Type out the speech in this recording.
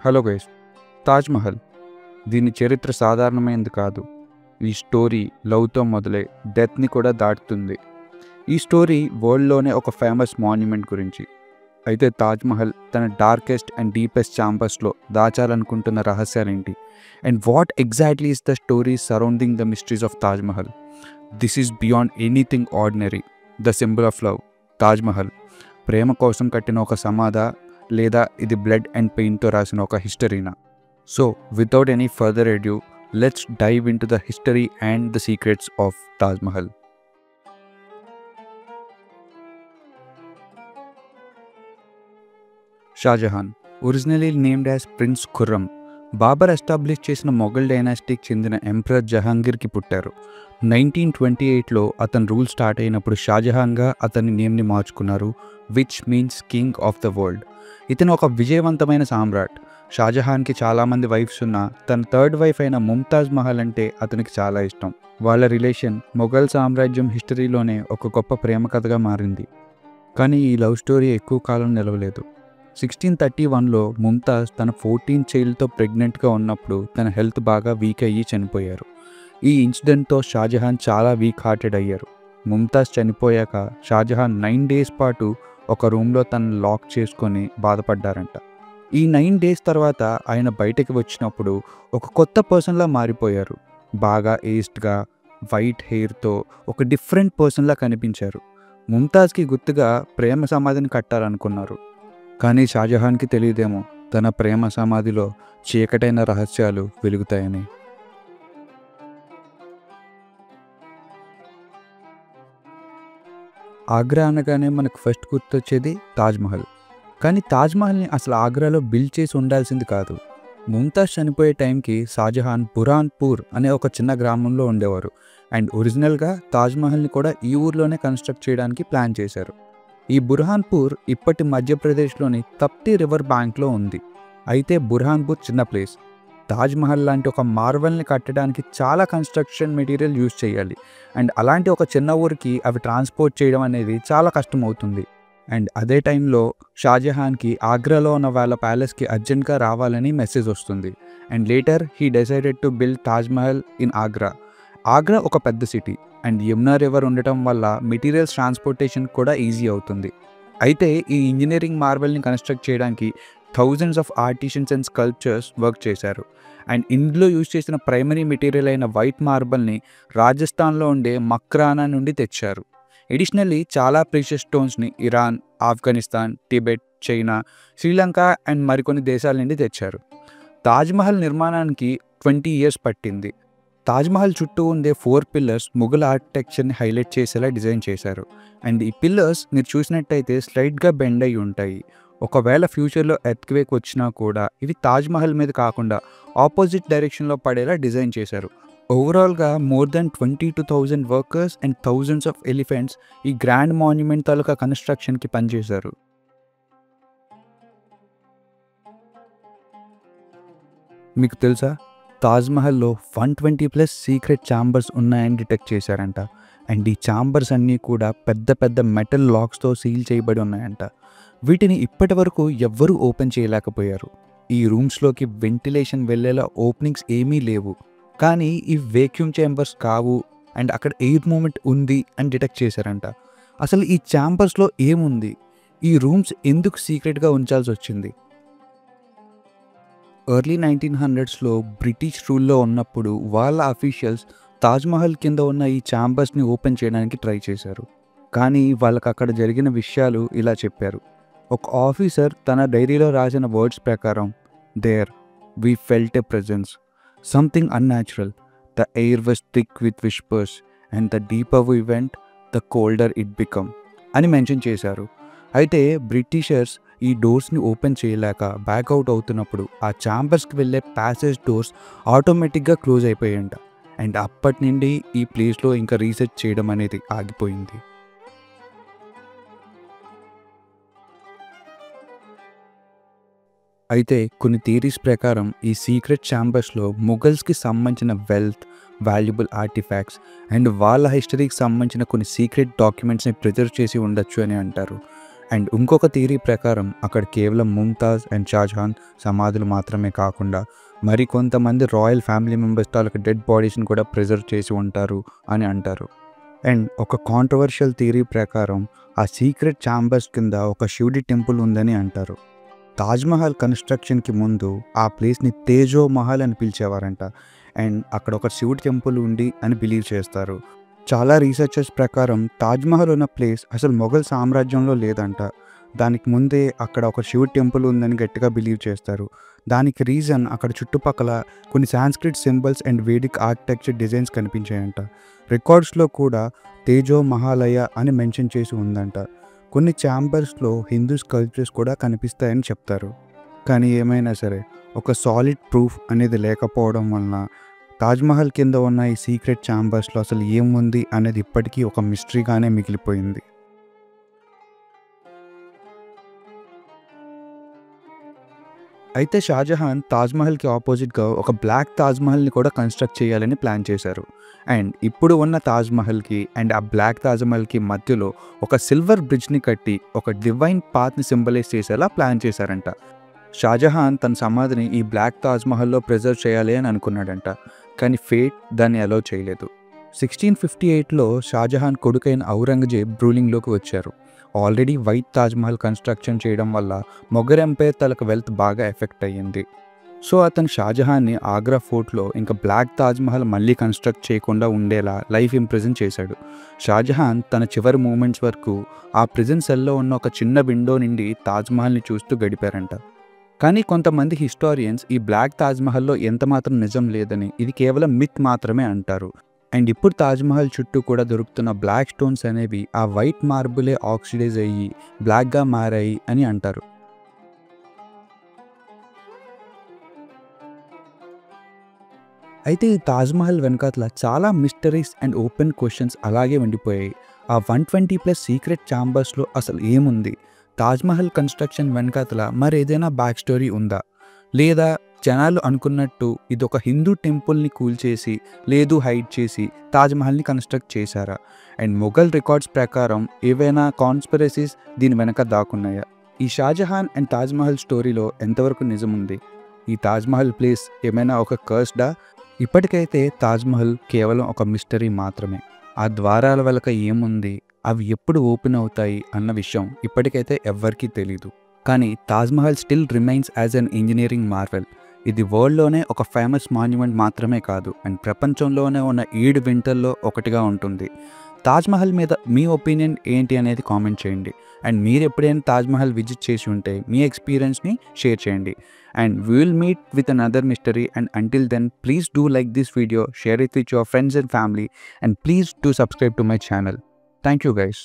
Hello guys, Taj Mahal దీని చరిత్ర సాధారణమైనది కాదు. ఈ స్టోరీ లవ్‌తో మొదలై డెత్‌ని కూడా దాటుతుంది. ఈ స్టోరీ వరల్డ్‌లోనే ఒక ఫేమస్ మాన్యుమెంట్ గురించి. అయితే తాజ్‌మహల్ తన డార్కెస్ట్ అండ్ డీపెస్ట్ ఛాంబర్స్‌లో దాచాలనుకుంటున్న రహస్యాలేంటి? And what exactly is the story surrounding the mysteries of Taj Mahal? This is beyond anything ordinary. The symbol of love, Taj Mahal ప్రేమ కోసం కట్టిన ఒక సమాధా, లేదా ఇది బ్లడ్ అండ్ పెయిన్తో రాసిన ఒక హిస్టరీనా? So without any further ado, let's dive into the history and the secrets of Taj Mahal. Shah Jahan, originally named as prince Khurram, Babur establish చేసిన మొఘల్ డైనాసిటీకి చెందిన ఎంపరర్ జహాంగీర్కి పుట్టారు. 1928లో అతని రూల్ స్టార్ట్ అయినప్పుడు షాజహాన్గా అతని నేమ్ని మార్చుకున్నారు, which means king of the world. ఇతను ఒక విజయవంతమైన సామ్రాట్. షాజహాన్కి చాలామంది వైఫ్స్ ఉన్నా తన థర్డ్ వైఫ్ అయిన ముంతాజ్ మహల్ అంటే అతనికి చాలా ఇష్టం. వాళ్ళ రిలేషన్ మొఘల్ సామ్రాజ్యం హిస్టరీలోనే ఒక గొప్ప ప్రేమ కథగా మారింది. కానీ ఈ లవ్ స్టోరీ ఎక్కువ కాలం నిలవలేదు. 1631లో ముంతాజ్ తన 14th చైల్డ్తో ప్రెగ్నెంట్గా ఉన్నప్పుడు తన హెల్త్ బాగా వీక్ అయ్యి చనిపోయారు. ఈ ఇన్సిడెంట్తో షాజహాన్ చాలా వీక్ హార్టెడ్ అయ్యారు. ముంతాజ్ చనిపోయాక షాజహాన్ 9 days పాటు ఒక రూమ్లో తనను లాక్ చేసుకొని బాధపడ్డారంట. ఈ 9 days తర్వాత ఆయన బయటకు వచ్చినప్పుడు ఒక కొత్త పర్సన్లా మారిపోయారు. బాగా ఏజ్డ్గా, వైట్ హెయిర్తో ఒక డిఫరెంట్ పర్సన్లా కనిపించారు. ముంతాజ్కి గుర్తుగా ప్రేమ సమాధిని కట్టాలనుకున్నారు. కానీ షాజహాన్కి తెలియదేమో తన ప్రేమ సమాధిలో చీకటైన రహస్యాలు వెలుగుతాయని. ఆగ్రా అనగానే మనకు ఫస్ట్ గుర్తొచ్చేది తాజ్‌మహల్. కానీ తాజ్‌మహల్ని అసలు ఆగ్రాలో బిల్డ్ చేసి ఉండాల్సింది కాదు. ముంతాజ్ చనిపోయే టైంకి షాజహాన్ బుర్హాన్పూర్ అనే ఒక చిన్న గ్రామంలో ఉండేవారు. అండ్ ఒరిజినల్గా తాజ్‌మహల్ని కూడా ఈ ఊర్లోనే కన్స్ట్రక్ట్ చేయడానికి ప్లాన్ చేశారు. ఈ బుర్హాన్పూర్ ఇప్పటి మధ్యప్రదేశ్లోని తప్తి రివర్ బ్యాంక్లో ఉంది. అయితే బుర్హాన్పూర్ చిన్న ప్లేస్. తాజ్‌మహల్ లాంటి ఒక మార్వెల్ని కట్టడానికి చాలా కన్స్ట్రక్షన్ మెటీరియల్ యూజ్ చేయాలి. అండ్ అలాంటి ఒక చిన్న ఊరికి అవి ట్రాన్స్పోర్ట్ చేయడం అనేది చాలా కష్టం అవుతుంది. అండ్ అదే టైంలో షాజహాన్కి ఆగ్రాలో ఉన్న వాళ్ళ ప్యాలెస్కి అర్జెంట్గా రావాలని మెసేజ్ వస్తుంది. And later he decided to build Taj Mahal in Agra. Agra ఒక పెద్ద సిటీ అండ్ యమునా రివర్ ఉండటం వల్ల మెటీరియల్స్ ట్రాన్స్పోర్టేషన్ కూడా ఈజీ అవుతుంది. అయితే ఈ ఇంజనీరింగ్ మార్వెల్ని కన్స్ట్రక్ట్ చేయడానికి thousands of artisans and sculptures work చేశారు. అండ్ ఇందులో యూజ్ చేసిన ప్రైమరీ మెటీరియల్ అయిన వైట్ మార్బల్ని రాజస్థాన్లో ఉండే మక్రానా నుండి తెచ్చారు. ఎడిషనల్లీ చాలా ప్రీషియస్ స్టోన్స్ని Iran, Afghanistan, Tibet, China, Sri Lanka and మరికొన్ని దేశాల నుండి తెచ్చారు. తాజ్‌మహల్ నిర్మాణానికి 20 years పట్టింది. తాజ్‌మహల్ చుట్టూ ఉండే 4 pillars ముఘల్ ఆర్కిటెక్చర్ని హైలైట్ చేసేలా డిజైన్ చేశారు. అండ్ ఈ పిల్లర్స్ మీరు చూసినట్టయితే స్లైడ్గా బెండ్ అయి ఉంటాయి. ఒకవేళ ఫ్యూచర్లో ఎర్త్క్వేక్ వచ్చినా కూడా ఇవి తాజ్‌మహల్ మీద కాకుండా ఆపోజిట్ డైరెక్షన్లో పడేలా డిజైన్ చేశారు. ఓవరాల్గా more than 22,000 workers and thousands of elephants ఈ గ్రాండ్ మాన్యుమెంట్ తాలూకా కన్స్ట్రక్షన్కి పనిచేశారు. మీకు తెలుసా, తాజ్‌మహల్లో 120+ సీక్రెట్ ఛాంబర్స్ ఉన్నాయని డిటెక్ట్ చేశారంట. అండ్ ఈ ఛాంబర్స్ అన్నీ కూడా పెద్ద పెద్ద మెటల్ లాక్స్తో సీల్ చేయబడి ఉన్నాయంట. వీటిని ఇప్పటి వరకు ఎవ్వరూ ఓపెన్ చేయలేకపోయారు. ఈ రూమ్స్లోకి వెంటిలేషన్ వెళ్ళేలా ఓపెనింగ్స్ ఏమీ లేవు. కానీ ఈ వేక్యూమ్ చేంబర్స్ కావు అండ్ అక్కడ ఎయిర్ మూమెంట్ ఉంది అని డిటెక్ట్ చేశారంట. అసలు ఈ ఛాంబర్స్లో ఏముంది? ఈ రూమ్స్ ఎందుకు సీక్రెట్గా ఉంచాల్సి వచ్చింది? ఎర్లీ 1900sలో బ్రిటిష్ రూల్లో ఉన్నప్పుడు వాళ్ళ అఫీషియల్స్ తాజ్‌మహల్ కింద ఉన్న ఈ ఛాంబర్స్ని ఓపెన్ చేయడానికి ట్రై చేశారు. కానీ వాళ్ళకి అక్కడ జరిగిన విషయాలు ఇలా చెప్పారు. ఒక ఆఫీసర్ తన డైరీలో రాసిన వర్డ్స్ ప్రకారం, there we felt a presence, something unnatural, the air was thick with whispers and the deeper we went the colder it become అని మెన్షన్ చేశారు. అయితే బ్రిటిషర్స్ ఈ డోర్స్ని ఓపెన్ చేయలేక బ్యాక్అవుట్ అవుతున్నప్పుడు ఆ ఛాంబర్స్కి వెళ్ళే ప్యాసేజ్ డోర్స్ ఆటోమేటిక్గా క్లోజ్ అయిపోయాయంట. అండ్ అప్పటి నుండి ఈ ప్లేస్లో ఇంకా రీసెర్చ్ చేయడం అనేది ఆగిపోయింది. అయితే కొన్ని థియరీస్ ప్రకారం ఈ సీక్రెట్ ఛాంబర్స్లో ముఘల్స్కి సంబంధించిన వెల్త్, వాల్యుబుల్ ఆర్టిఫాక్ట్స్ అండ్ వాళ్ళ హిస్టరీకి సంబంధించిన కొన్ని సీక్రెట్ డాక్యుమెంట్స్ని ప్రిజర్వ్ చేసి ఉండొచ్చు అని అంటారు. అండ్ ఇంకొక థియరీ ప్రకారం అక్కడ కేవలం ముంతాజ్ అండ్ షాజహాన్ సమాధులు మాత్రమే కాకుండా మరి కొంతమంది రాయల్ ఫ్యామిలీ మెంబర్స్ తాలూకు డెడ్ బాడీస్ని కూడా ప్రిజర్వ్ చేసి ఉంటారు అని అంటారు. అండ్ ఒక కాంట్రవర్షియల్ థియరీ ప్రకారం ఆ సీక్రెట్ ఛాంబర్స్ కింద ఒక శివుడి టెంపుల్ ఉందని అంటారు. తాజ్మహల్ కన్స్ట్రక్షన్కి ముందు ఆ ప్లేస్ని తేజో మహల్ అని పిలిచేవారంట. అండ్ అక్కడ ఒక శివుడి టెంపుల్ ఉంది అని బిలీవ్ చేస్తారు. చాలా రీసెర్చర్స్ ప్రకారం తాజ్మహల్ ఉన్న ప్లేస్ అసలు మొఘల్ సామ్రాజ్యంలో లేదంట. దానికి ముందే అక్కడ ఒక శివుడి టెంపుల్ ఉందని గట్టిగా బిలీవ్ చేస్తారు. దానికి రీజన్ అక్కడ చుట్టుపక్కల కొన్ని Sanskrit symbols and Vedic architecture designs కనిపించాయంట. రికార్డ్స్లో కూడా తేజో మహాలయ అని మెన్షన్ చేసి ఉందంట. కొన్ని ఛాంబర్స్లో హిందూ స్కల్ప్చర్స్ కూడా కనిపిస్తాయని చెప్తారు. కానీ ఏమైనా సరే ఒక సాలిడ్ ప్రూఫ్ అనేది లేకపోవడం వలన తాజ్మహల్ కింద ఉన్న ఈ సీక్రెట్ ఛాంబర్స్లో అసలు ఏముంది అనేది ఇప్పటికీ ఒక మిస్టరీగానే మిగిలిపోయింది. అయితే షాజహాన్ తాజ్మహల్కి ఆపోజిట్గా ఒక బ్లాక్ తాజ్మహల్ని కూడా కన్స్ట్రక్ట్ చేయాలని ప్లాన్ చేశారు. అండ్ ఇప్పుడు ఉన్న తాజ్మహల్కి అండ్ ఆ బ్లాక్ తాజ్మహల్కి మధ్యలో ఒక సిల్వర్ బ్రిడ్జ్ని కట్టి ఒక డివైన్ పాత్ని సింబలైజ్ చేసేలా ప్లాన్ చేశారంట. షాజహాన్ తన సమాధిని ఈ బ్లాక్ తాజ్మహల్లో ప్రిజర్వ్ చేయాలి అని అనుకున్నాడంట. కానీ ఫేట్ దాన్ని అలౌ చేయలేదు. 1658లో షాజహాన్ కొడుకైన ఔరంగజేబ్ రూలింగ్లోకి వచ్చారు. ఆల్రెడీ వైట్ తాజ్మహల్ కన్స్ట్రక్షన్ చేయడం వల్ల మొఘల్ ఎంపైర్ తలకు వెల్త్ బాగా ఎఫెక్ట్ అయ్యింది. సో అతను షాజహాన్ని ఆగ్రా ఫోర్ట్లో ఇంకా బ్లాక్ తాజ్మహల్ మళ్ళీ కన్స్ట్రక్ట్ చేయకుండా ఉండేలా లైఫ్ ఇంప్రిజన్ చేశాడు. షాజహాన్ తన చివరి మూమెంట్స్ వరకు ఆ ప్రిజన్ సెల్లో ఉన్న ఒక చిన్న విండో నుండి తాజ్మహల్ని చూస్తూ గడిపారంట. కానీ కొంతమంది హిస్టారియన్స్ ఈ బ్లాక్ తాజ్మహల్లో ఎంతమాత్రం నిజం లేదని, ఇది కేవలం మిత్ మాత్రమే అంటారు. అండ్ ఇప్పుడు తాజ్మహల్ చుట్టూ కూడా దొరుకుతున్న బ్లాక్ స్టోన్స్ అనేవి ఆ వైట్ మార్బులే ఆక్సిడైజ్ అయ్యి బ్లాక్గా మారాయి అని అంటారు. అయితే ఈ తాజ్మహల్ వెనకాతల చాలా మిస్టరీస్ అండ్ ఓపెన్ క్వశ్చన్స్ అలాగే ఉండిపోయాయి. ఆ 120+ సీక్రెట్ ఛాంబర్స్లో అసలు ఏముంది? తాజ్మహల్ కన్స్ట్రక్షన్ వెనకాతల మరేదైనా బ్యాక్ స్టోరీ ఉందా? లేదా జనాలు అనుకున్నట్టు ఇదొక హిందూ టెంపుల్ని కూల్చేసి లేదు హైడ్ చేసి తాజ్మహల్ని కన్స్ట్రక్ట్ చేశారా? అండ్ మొఘల్ రికార్డ్స్ ప్రకారం ఏవైనా కాన్స్పిరసీస్ దీని వెనక దాక్కున్నాయా? ఈ షాజహాన్ అండ్ తాజ్మహల్ స్టోరీలో ఎంతవరకు నిజం ఉంది? ఈ తాజ్మహల్ ప్లేస్ ఏమైనా ఒక కర్స్డా? ఇప్పటికైతే తాజ్మహల్ కేవలం ఒక మిస్టరీ మాత్రమే. ఆ ద్వారాల వెనక ఏముంది, అవి ఎప్పుడు ఓపెన్ అవుతాయి అన్న విషయం ఇప్పటికైతే ఎవ్వరికీ తెలీదు. కానీ Taj Mahal still remains as an engineering Marvel. ఇది వరల్డ్లోనే ఒక ఫేమస్ మాన్యుమెంట్ మాత్రమే కాదు, అండ్ ప్రపంచంలోనే ఉన్న 7 వింటర్లో ఒకటిగా ఉంటుంది. తాజ్మహల్ మీద మీ ఒపీనియన్ ఏంటి అనేది కామెంట్ చేయండి. అండ్ మీరు ఎప్పుడైనా తాజ్మహల్ విజిట్ చేసి ఉంటే మీ ఎక్స్పీరియన్స్ని షేర్ చేయండి. And we will meet with another mystery, and until then please do like this video, share it with your friends and family, and please do subscribe to my channel. Thank you guys.